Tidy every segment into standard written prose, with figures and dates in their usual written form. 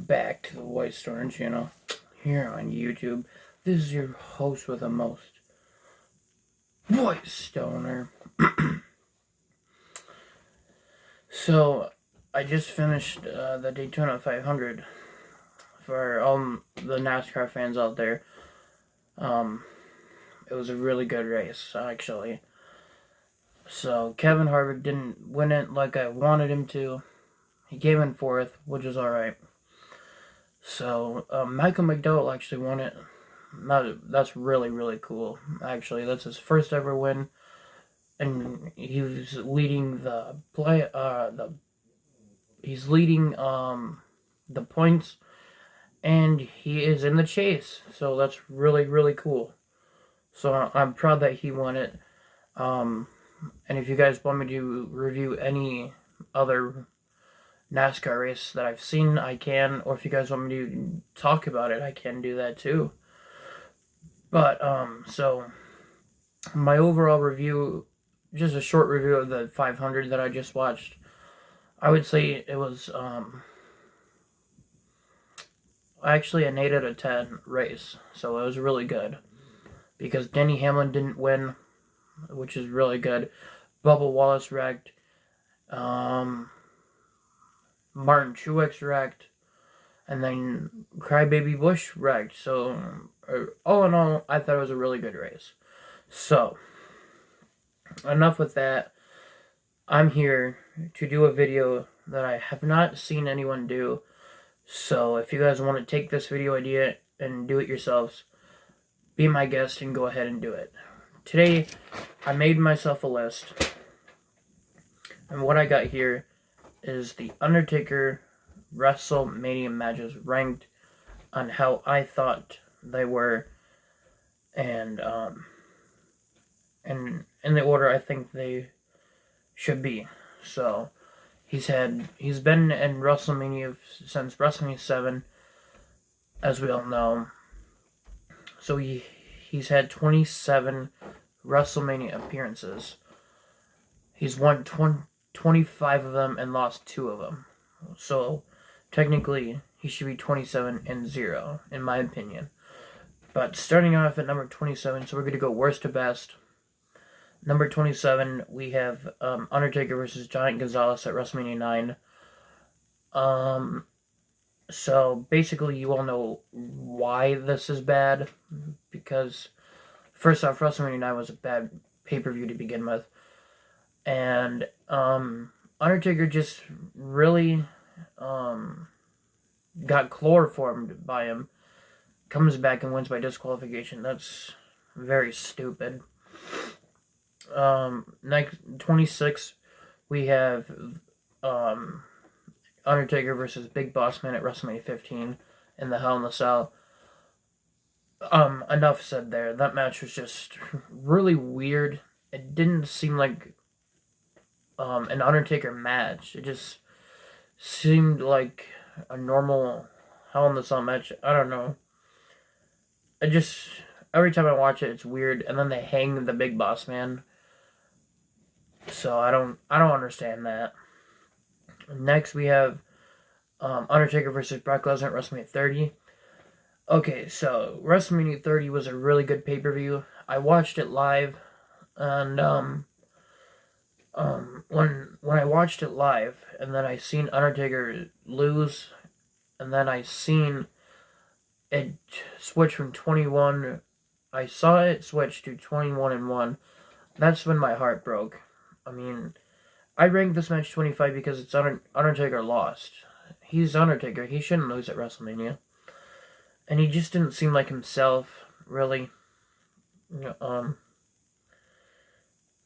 back to the White Storm channel here on YouTube. This is your host with the most, White Stoner. So, I just finished the Daytona 500 for all the NASCAR fans out there. It was a really good race, actually. So, Kevin Harvick didn't win it like I wanted him to. He came in fourth, which is alright. So, Michael McDowell actually won it. That's really, really cool. Actually, that's his first ever win. And he was leading the points, and he is in the chase. So that's really, really cool. So I'm proud that he won it. And if you guys want me to review any other NASCAR race that I've seen, I can. Or if you guys want me to talk about it, I can do that too. But, so my overall review, just a short review of the 500 that I just watched, I would say it was, actually an 8 out of 10 race. So it was really good. Because Denny Hamlin didn't win, which is really good. Bubba Wallace wrecked. Martin Truex wrecked. And then Crybaby Busch wrecked. So, all in all, I thought it was a really good race. So, enough with that. I'm here to do a video that I have not seen anyone do. So, if you guys want to take this video idea and do it yourselves, be my guest and go ahead and do it. Today, I made myself a list. And what I got here is the Undertaker Wrestlemania Matches ranked on how I thought they were, and in the order I think they should be. So he's been in WrestleMania since WrestleMania 7, as we all know. So he's had 27 WrestleMania appearances. He's won 25 of them and lost 2 of them. So technically, he should be 27-0, in my opinion. But starting off at number 27, so we're going to go worst to best. Number 27, we have Undertaker versus Giant Gonzalez at WrestleMania 9. So basically, you all know why this is bad. Because, first off, WrestleMania 9 was a bad pay-per-view to begin with. And Undertaker just really got chloroformed by him. Comes back and wins by disqualification. That's very stupid. Next, 26, we have Undertaker versus Big Boss Man at WrestleMania 15 in the Hell in the Cell. Enough said there. That match was just really weird. It didn't seem like an Undertaker match. It just seemed like a normal Hell in the Cell match. I don't know. Every time I watch it, it's weird. And then they hang the Big Boss Man. So I don't understand that. Next we have Undertaker versus Brock Lesnar at WrestleMania 30. Okay, so WrestleMania 30 was a really good pay-per-view. I watched it live, and when I watched it live, and then I seen Undertaker lose, and then I seen it switch from 21. I saw it switch to 21-1. That's when my heart broke. I mean, I ranked this match 25 because it's Undertaker lost. He's Undertaker. He shouldn't lose at WrestleMania. And he just didn't seem like himself, really.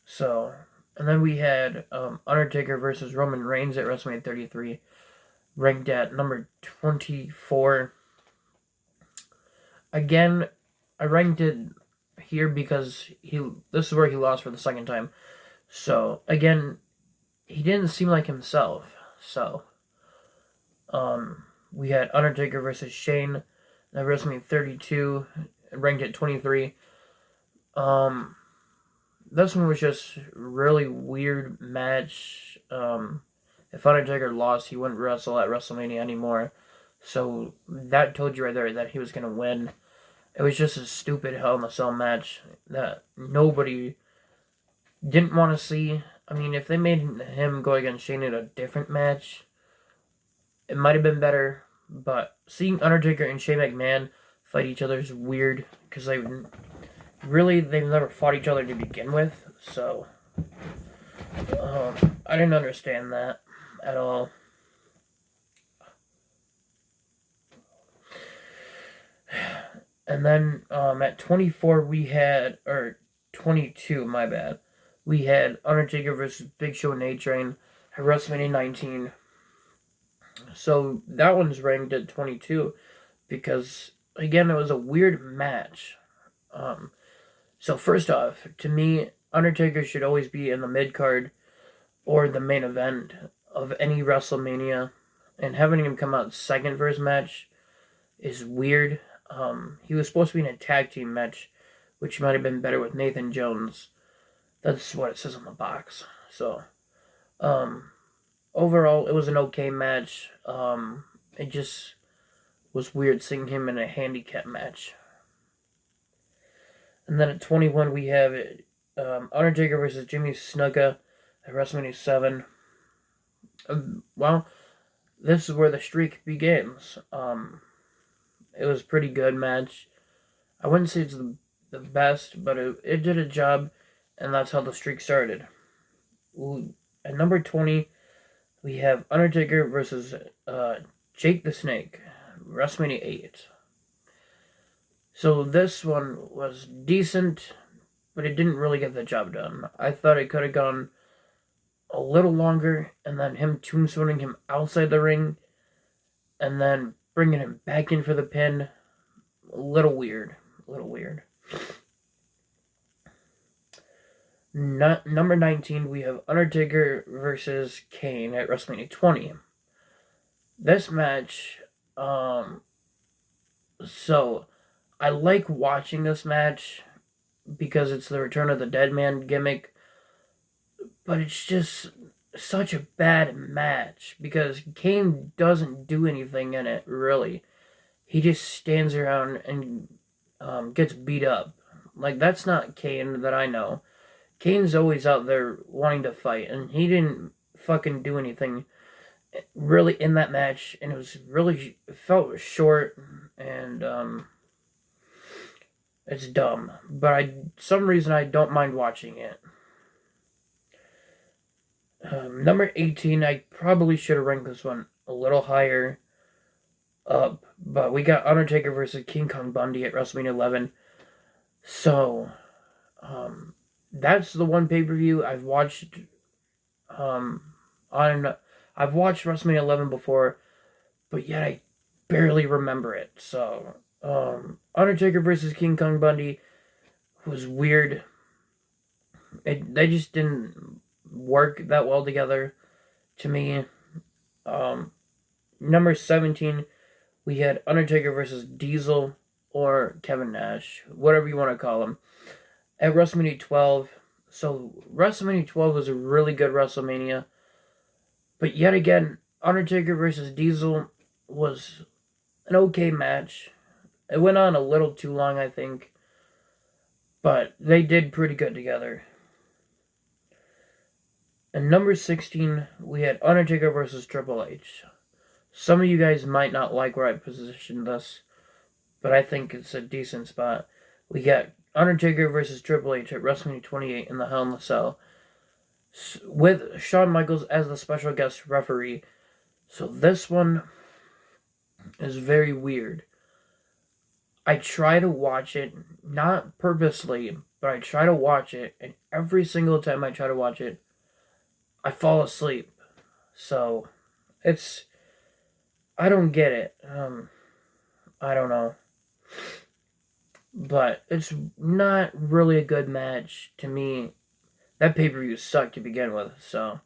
So, and then we had Undertaker versus Roman Reigns at WrestleMania 33, ranked at number 24. Again, I ranked it here because this is where he lost for the second time. So, again, he didn't seem like himself. So, we had Undertaker versus Shane at WrestleMania 32, ranked at 23. This one was just really weird match. If Undertaker lost, he wouldn't wrestle at WrestleMania anymore. So that told you right there that he was going to win. It was just a stupid Hell in a Cell match that nobody didn't want to see. I mean, if they made him go against Shane in a different match, it might have been better. But seeing Undertaker and Shane McMahon fight each other is weird because they've never fought each other to begin with. So I didn't understand that at all. And then at 24 we had, or 22, my bad, we had Undertaker versus Big Show and A-Train at WrestleMania 19. So that one's ranked at 22 because, again, it was a weird match. So first off, to me, Undertaker should always be in the mid-card or the main event of any WrestleMania. And having him come out second for his match is weird. He was supposed to be in a tag team match, which might have been better with Nathan Jones. That's what it says on the box. So, overall, it was an okay match. It just was weird seeing him in a handicap match. And then at 21, we have Undertaker versus Jimmy Snuka at WrestleMania 7. Well, this is where the streak begins. It was a pretty good match. I wouldn't say it's the best, but it did a job, and that's how the streak started. At number 20, we have Undertaker versus Jake the Snake, WrestleMania 8. So this one was decent, but it didn't really get the job done. I thought it could have gone a little longer, and then him tombstoning him outside the ring, and then bringing him back in for the pin. A little weird. Number 19, we have Undertaker versus Kane at WrestleMania 20. This match, so I like watching this match because it's the Return of the Dead Man gimmick, but it's just such a bad match because Kane doesn't do anything in it, really. He just stands around and gets beat up. Like, that's not Kane that I know. Kane's always out there wanting to fight, and he didn't fucking do anything really in that match, and it felt short, and it's dumb. But some reason I don't mind watching it. Number 18, I probably should have ranked this one a little higher up, but we got Undertaker versus King Kong Bundy at WrestleMania 11. So, that's the one pay-per-view I've watched. I've watched WrestleMania 11 before, but yet I barely remember it. So, Undertaker versus King Kong Bundy was weird. They just didn't work that well together to me. Number 17, we had Undertaker versus Diesel or Kevin Nash, whatever you want to call him, at WrestleMania 12. So WrestleMania 12 was a really good WrestleMania, but yet again, Undertaker versus Diesel was an okay match. It went on a little too long, I think, but they did pretty good together. And number 16, we had Undertaker versus Triple H. Some of you guys might not like where I positioned this, but I think it's a decent spot. We got Undertaker versus Triple H at WrestleMania 28 in the Hell in a Cell, with Shawn Michaels as the special guest referee. So this one is very weird. I try to watch it, not purposely, but I try to watch it, and every single time I try to watch it, I fall asleep. So, I don't get it. I don't know. But it's not really a good match to me. That pay-per-view sucked to begin with, so.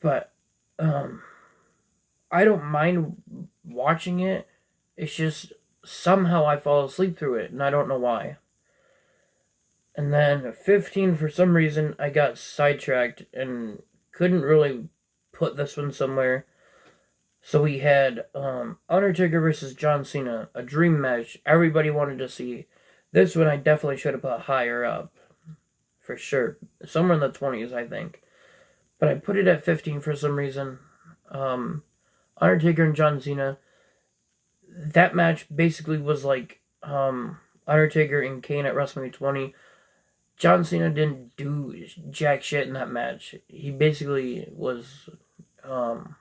But, I don't mind watching it. It's just, somehow I fall asleep through it, and I don't know why. And then 15, for some reason, I got sidetracked and couldn't really put this one somewhere. So we had Undertaker versus John Cena, a dream match everybody wanted to see. This one I definitely should have put higher up, for sure. Somewhere in the 20s, I think. But I put it at 15 for some reason. Um, Undertaker and John Cena. That match basically was like Undertaker and Kane at WrestleMania 20. John Cena didn't do jack shit in that match. He basically was um,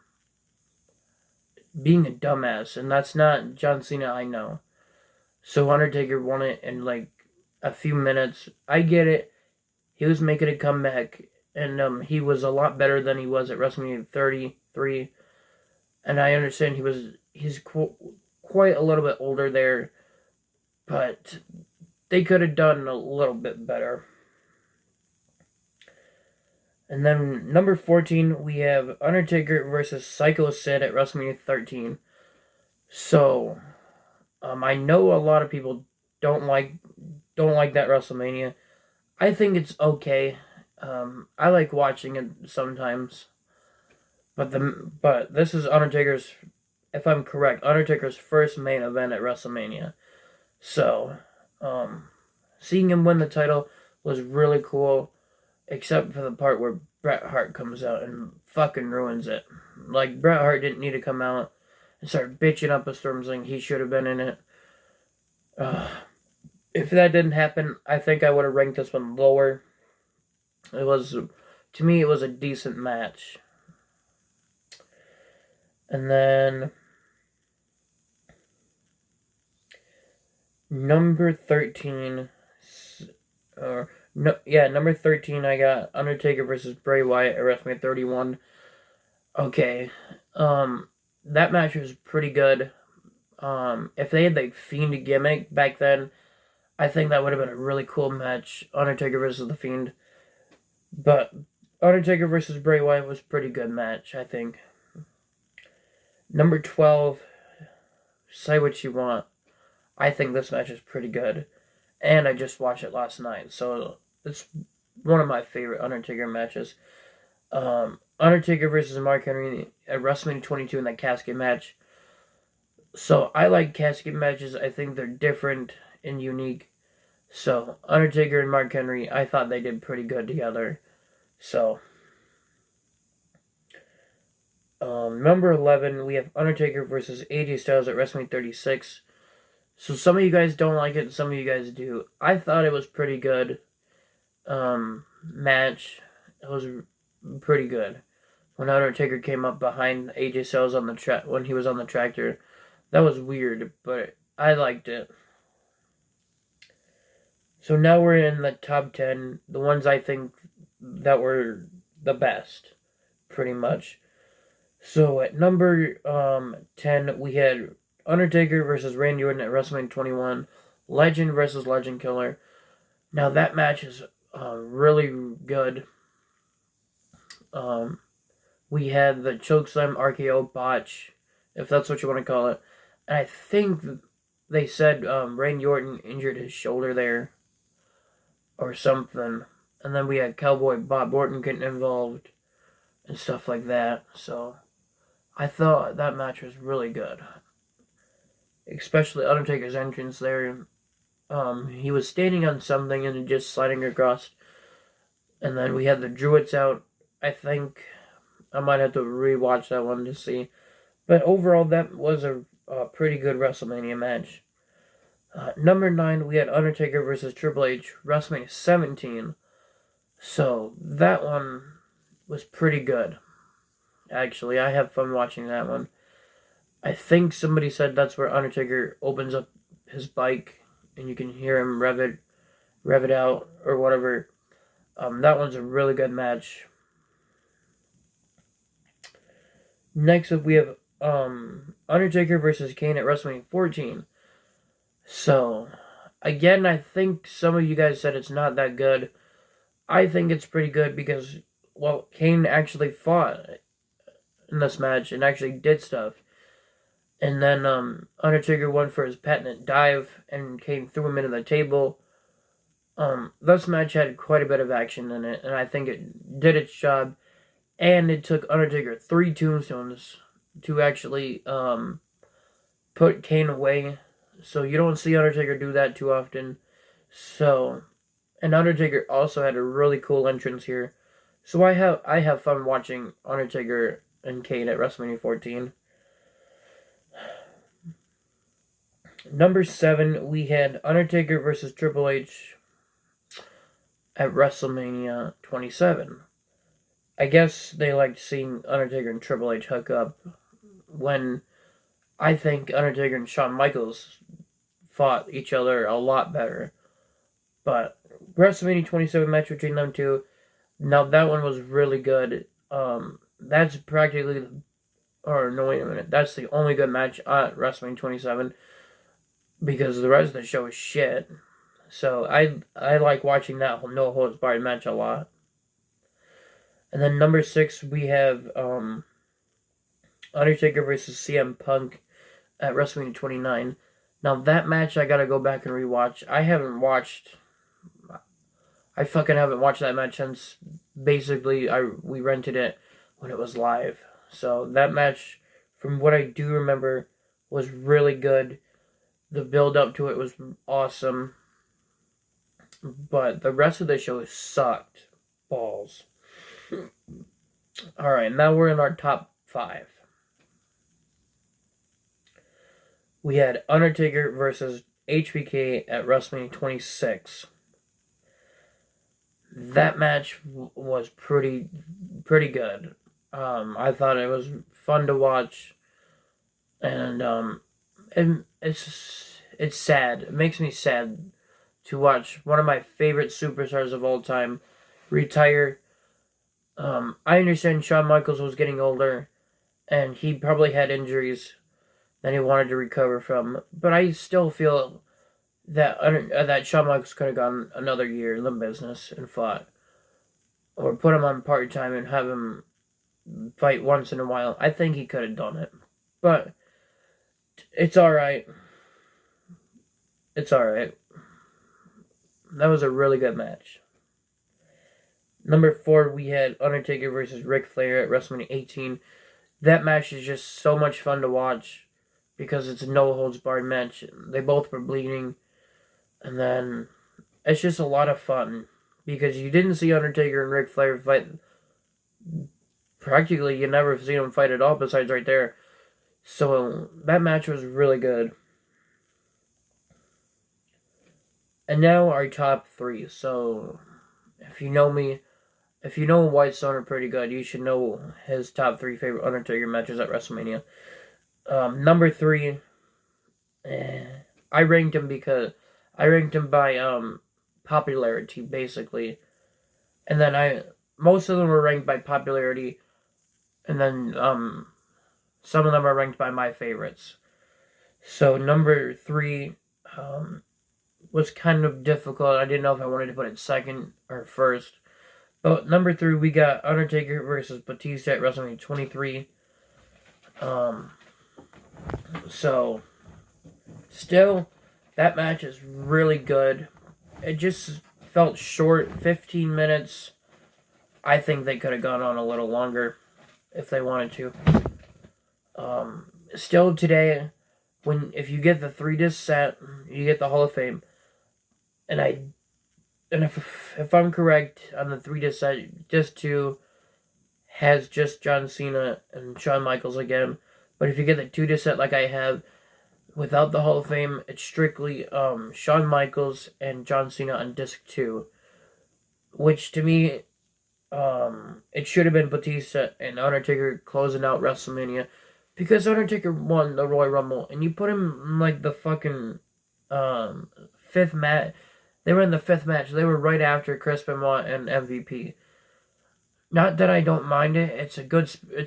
being a dumbass, and that's not John Cena I know. So Undertaker won it in like a few minutes. I get it. He was making a comeback, and he was a lot better than he was at WrestleMania 33. And I understand he's quite a little bit older there, but they could have done a little bit better. And then number 14, we have Undertaker versus Psycho Sid at WrestleMania 13. So, I know a lot of people don't like that WrestleMania. I think it's okay. I like watching it sometimes. But this is Undertaker's, if I'm correct, Undertaker's first main event at WrestleMania. So, seeing him win the title was really cool, except for the part where Bret Hart comes out and fucking ruins it. Like, Bret Hart didn't need to come out and start bitching up a storm saying he should have been in it. If that didn't happen, I think I would have ranked this one lower. To me, it was a decent match. And then number 13, number 13, I got Undertaker versus Bray Wyatt at WrestleMania 31. Okay, that match was pretty good. If they had the Fiend gimmick back then, I think that would have been a really cool match, Undertaker versus the Fiend. But Undertaker versus Bray Wyatt was a pretty good match, I think. Number 12, say what you want. I think this match is pretty good. And I just watched it last night, so it's one of my favorite Undertaker matches. Undertaker versus Mark Henry at WrestleMania 22 in that casket match. So I like casket matches. I think they're different and unique. So Undertaker and Mark Henry, I thought they did pretty good together. So number 11, we have Undertaker versus AJ Styles at WrestleMania 36. So some of you guys don't like it, some of you guys do. I thought it was pretty good match. It was pretty good. When Undertaker came up behind AJ Styles on the when he was on the tractor, that was weird, but I liked it. So now we're in the top 10, the ones I think that were the best, pretty much. So at number 10, we had Undertaker versus Randy Orton at WrestleMania 21, Legend versus Legend Killer. Now that match is really good. We had the chokeslam RKO botch, if that's what you want to call it. And I think they said Randy Orton injured his shoulder there or something. And then we had Cowboy Bob Orton getting involved and stuff like that. So I thought that match was really good. Especially Undertaker's entrance there. He was standing on something and just sliding across. And then we had the Druids out. I think I might have to rewatch that one to see. But overall, that was a pretty good WrestleMania match. Number 9, we had Undertaker versus Triple H, WrestleMania 17. So that one was pretty good. Actually, I have fun watching that one. I think somebody said that's where Undertaker opens up his bike and you can hear him rev it out or whatever. That one's a really good match. Next up, we have Undertaker versus Kane at WrestleMania 14. So, again, I think some of you guys said it's not that good. I think it's pretty good because, well, Kane actually fought in this match and actually did stuff. And then Undertaker went for his patented dive and Kane threw him into the table. This match had quite a bit of action in it, and I think it did its job. And it took Undertaker 3 tombstones to actually put Kane away. So you don't see Undertaker do that too often. So, and Undertaker also had a really cool entrance here. So I have fun watching Undertaker and Kane at WrestleMania 14. Number 7, we had Undertaker versus Triple H at WrestleMania 27. I guess they liked seeing Undertaker and Triple H hook up when I think Undertaker and Shawn Michaels fought each other a lot better. But WrestleMania 27 match between them two, now that one was really good. That's practically, or no, wait a minute, that's the only good match at WrestleMania 27 because the rest of the show is shit. So I like watching that no holds barred match a lot. And then number 6 we have Undertaker versus CM Punk at WrestleMania 29. Now that match I gotta go back and rewatch. I fucking haven't watched that match since basically we rented it when it was live. So that match, from what I do remember, was really good. The build up to it was awesome. But the rest of the show sucked balls. Alright, now we're in our top 5. We had Undertaker versus HBK at WrestleMania 26. That match was pretty good. I thought it was fun to watch, and it's sad. It makes me sad to watch one of my favorite superstars of all time retire. I understand Shawn Michaels was getting older, and he probably had injuries that he wanted to recover from, but I still feel that Shawn Michaels could have gone another year in the business and fought, or put him on part time and have him fight once in a while. I think he could have done it, but it's all right. It's all right. That was a really good match. Number 4, we had Undertaker versus Ric Flair at WrestleMania 18. That match is just so much fun to watch because it's a no holds barred match. They both were bleeding. And then it's just a lot of fun because you didn't see Undertaker and Ric Flair fight. Practically, you never seen them fight at all besides right there. So that match was really good. And now our top 3. So if you know me, if you know White Stoner pretty good, you should know his top 3 favorite Undertaker matches at WrestleMania. Number 3, I ranked him by popularity, basically. And then most of them were ranked by popularity. And then some of them are ranked by my favorites. So number 3 was kind of difficult. I didn't know if I wanted to put it second or first. But number 3, we got Undertaker versus Batista at WrestleMania 23. So, still, that match is really good. It just felt short, 15 minutes. I think they could have gone on a little longer if they wanted to. Still today, if you get the 3-disc set, you get the Hall of Fame. And if I'm correct on the 3-disc set, Disc 2 has just John Cena and Shawn Michaels again. But if you get the 2-disc set like I have, without the Hall of Fame, it's strictly Shawn Michaels and John Cena on Disc 2. Which to me, it should have been Batista and Undertaker closing out WrestleMania. Because Undertaker won the Royal Rumble, and you put him in like the fucking 5th match. They were in the 5th match. They were right after Chris Benoit and MVP. Not that I don't mind it. It's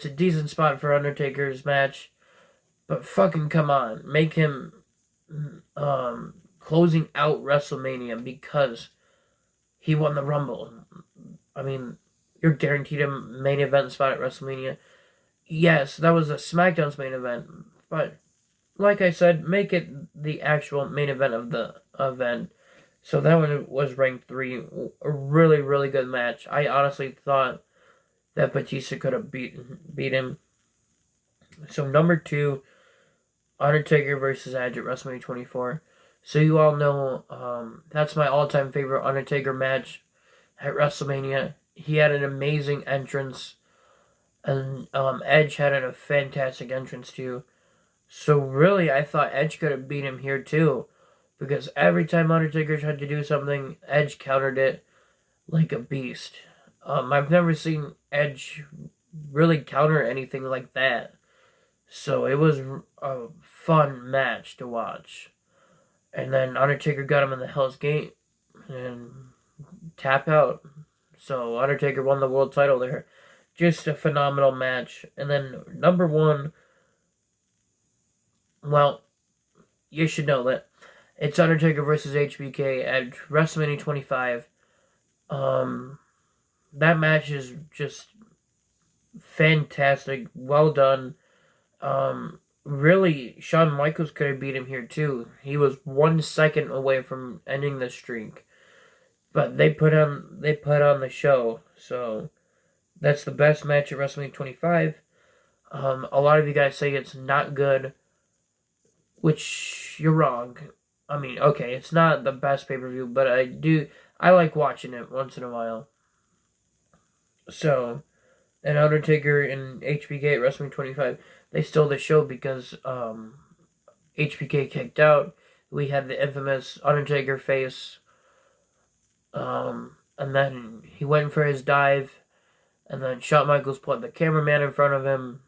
a decent spot for Undertaker's match. But fucking come on. Make him closing out WrestleMania because he won the Rumble. I mean, you're guaranteed a main event spot at WrestleMania. Yes, that was a SmackDown's main event. But, like I said, make it the actual main event of the event. So that one was ranked 3. A really, really good match. I honestly thought that Batista could have beat him. So number 2, Undertaker versus Edge at WrestleMania 24. So you all know that's my all-time favorite Undertaker match at WrestleMania. He had an amazing entrance, and Edge had a fantastic entrance too. So really, I thought Edge could have beat him here too, because every time Undertaker tried to do something, Edge countered it like a beast. I've never seen Edge really counter anything like that. So it was a fun match to watch. And then Undertaker got him in the Hell's Gate and tap out. So Undertaker won the world title there. Just a phenomenal match. And then number 1, well, you should know that it's Undertaker versus HBK at WrestleMania 25. That match is just fantastic. Well done. Really, Shawn Michaels could have beat him here too. He was 1 second away from ending the streak. But they put on the show. So that's the best match at WrestleMania 25. A lot of you guys say it's not good, which you're wrong. I mean, okay, it's not the best pay-per-view, but I like watching it once in a while. So, and Undertaker and HBK at WrestleMania 25, they stole the show because HBK kicked out. We had the infamous Undertaker face, and then he went for his dive, and then Shawn Michaels put the cameraman in front of him.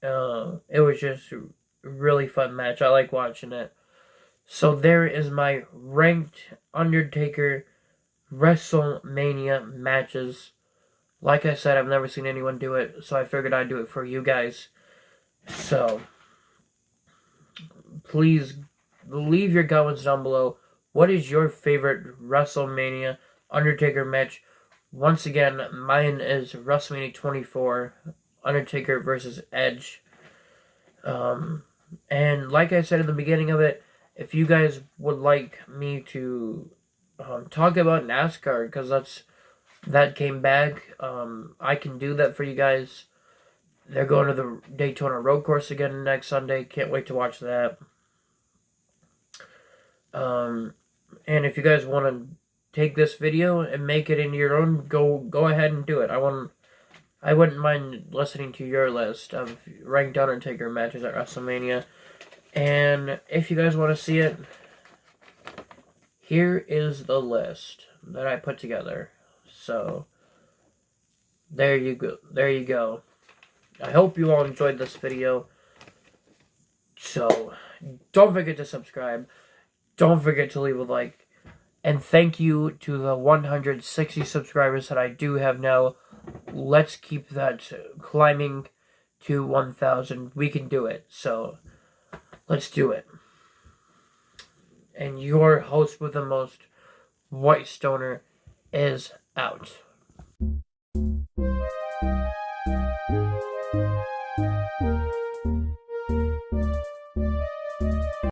It was just a really fun match. I like watching it. So there is my ranked Undertaker WrestleMania matches. Like I said, I've never seen anyone do it, so I figured I'd do it for you guys. So, please leave your comments down below. What is your favorite WrestleMania Undertaker match? Once again, mine is WrestleMania 24, Undertaker versus Edge. And like I said in the beginning of it, if you guys would like me to talk about NASCAR, because that came back, I can do that for you guys. They're going to the Daytona Road Course again next Sunday. Can't wait to watch that. And if you guys want to take this video and make it into your own, go ahead and do it. I wouldn't mind listening to your list of ranked Undertaker matches at WrestleMania. And if you guys want to see it, here is the list that I put together. So, there you go. There you go. I hope you all enjoyed this video. So, don't forget to subscribe. Don't forget to leave a like. And thank you to the 160 subscribers that I do have now. Let's keep that climbing to 1,000. We can do it. So, let's do it. And your host with the most, White Stoner, is out.